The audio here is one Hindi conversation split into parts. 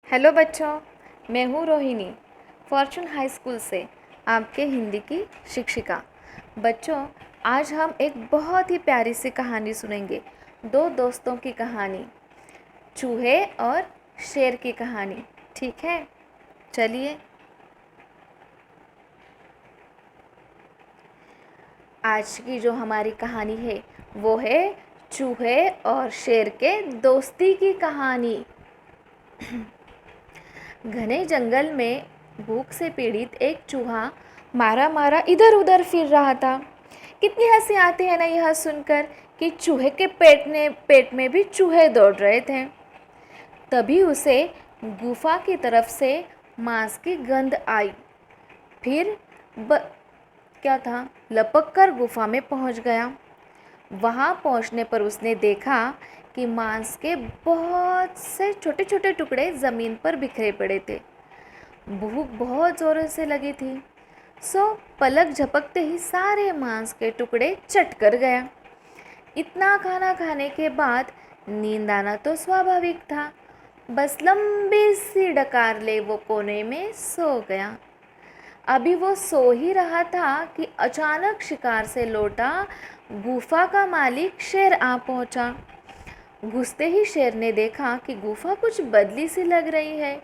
हेलो बच्चों, मैं हूँ रोहिणी, फॉर्चून हाई स्कूल से आपके हिंदी की शिक्षिका। बच्चों, आज हम एक बहुत ही प्यारी सी कहानी सुनेंगे। दो दोस्तों की कहानी, चूहे और शेर की कहानी। ठीक है, चलिए। आज की जो हमारी कहानी है वो है चूहे और शेर के दोस्ती की कहानी। घने जंगल में भूख से पीड़ित एक चूहा मारा मारा इधर उधर फिर रहा था। कितनी हंसी आती है ना यह सुनकर कि चूहे के पेट में भी चूहे दौड़ रहे थे। तभी उसे गुफा की तरफ से मांस की गंध आई। फिर ब क्या था, लपक कर गुफा में पहुंच गया। वहां पहुंचने पर उसने देखा कि मांस के बहुत से छोटे छोटे टुकड़े ज़मीन पर बिखरे पड़े थे। भूख बहुत ज़ोरों से लगी थी, सो पलक झपकते ही सारे मांस के टुकड़े चट कर गया। इतना खाना खाने के बाद नींद आना तो स्वाभाविक था। बस लंबी सी डकार ले वो कोने में सो गया। अभी वो सो ही रहा था कि अचानक शिकार से लौटा गुफा का मालिक शेर आ पहुंचा। घुसते ही शेर ने देखा कि गुफा कुछ बदली सी लग रही है।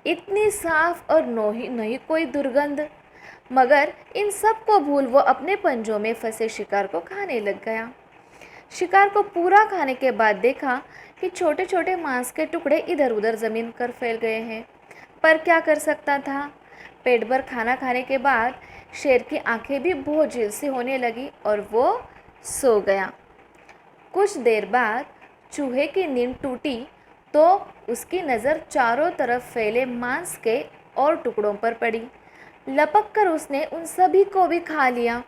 इतनी साफ और नहीं कोई दुर्गंध। मगर इन सब को भूल वो अपने पंजों में फंसे शिकार को खाने लग गया। शिकार को पूरा खाने के बाद देखा कि छोटे छोटे मांस के टुकड़े इधर उधर ज़मीन पर फैल गए हैं। पर क्या कर सकता था। पेट भर खाना खाने के बाद शेर की आंखें भी बोझिल सी होने लगी और वो सो गया। कुछ देर बाद चूहे की नींद टूटी तो उसकी नज़र चारों तरफ फैले मांस के और टुकड़ों पर पड़ी। लपक कर उसने उन सभी को भी खा लिया।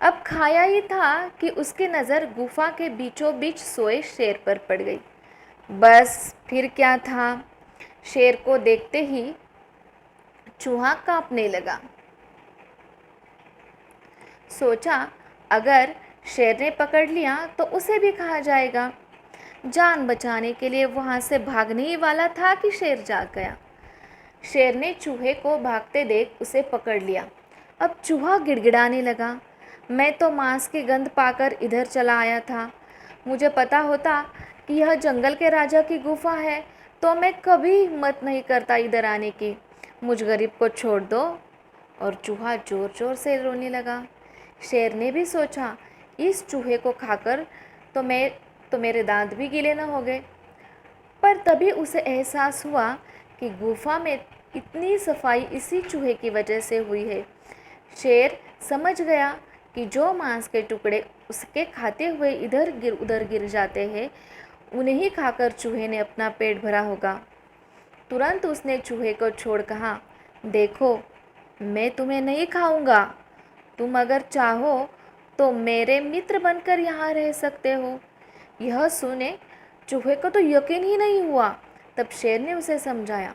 अब खाया ही था कि उसकी नज़र गुफा के बीचों बीच सोए शेर पर पड़ गई। बस फिर क्या था, शेर को देखते ही चूहा कांपने लगा। सोचा अगर शेर ने पकड़ लिया तो उसे भी खा जाएगा। जान बचाने के लिए वहाँ से भागने ही वाला था कि शेर जाग गया। शेर ने चूहे को भागते देख उसे पकड़ लिया। अब चूहा गिड़गिड़ाने लगा, मैं तो मांस की गंध पाकर इधर चला आया था। मुझे पता होता कि यह जंगल के राजा की गुफा है तो मैं कभी हिम्मत नहीं करता इधर आने की। मुझ गरीब को छोड़ दो। और चूहा ज़ोर ज़ोर से रोने लगा। शेर ने भी सोचा इस चूहे को खाकर तो मेरे दांत भी गीले न हो गए। पर तभी उसे एहसास हुआ कि गुफा में इतनी सफाई इसी चूहे की वजह से हुई है। शेर समझ गया कि जो मांस के टुकड़े उसके खाते हुए इधर उधर गिर जाते हैं उन्हें ही खाकर चूहे ने अपना पेट भरा होगा। तुरंत उसने चूहे को छोड़ कहा, देखो मैं तुम्हें नहीं खाऊंगा। तुम अगर चाहो तो मेरे मित्र बनकर यहाँ रह सकते हो। यह सुने चूहे को तो यकीन ही नहीं हुआ। तब शेर ने उसे समझाया,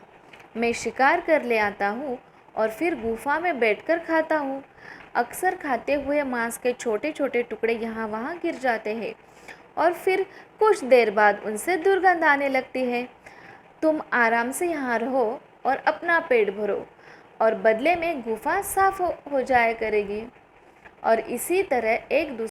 मैं शिकार कर ले आता हूँ और फिर गुफा में बैठकर खाता हूँ। अक्सर खाते हुए मांस के छोटे छोटे टुकड़े यहाँ वहाँ गिर जाते हैं और फिर कुछ देर बाद उनसे दुर्गंध आने लगती है। तुम आराम से यहाँ रहो और अपना पेट भरो और बदले में गुफा साफ हो जाया करेगी। और इसी तरह एक दूसरे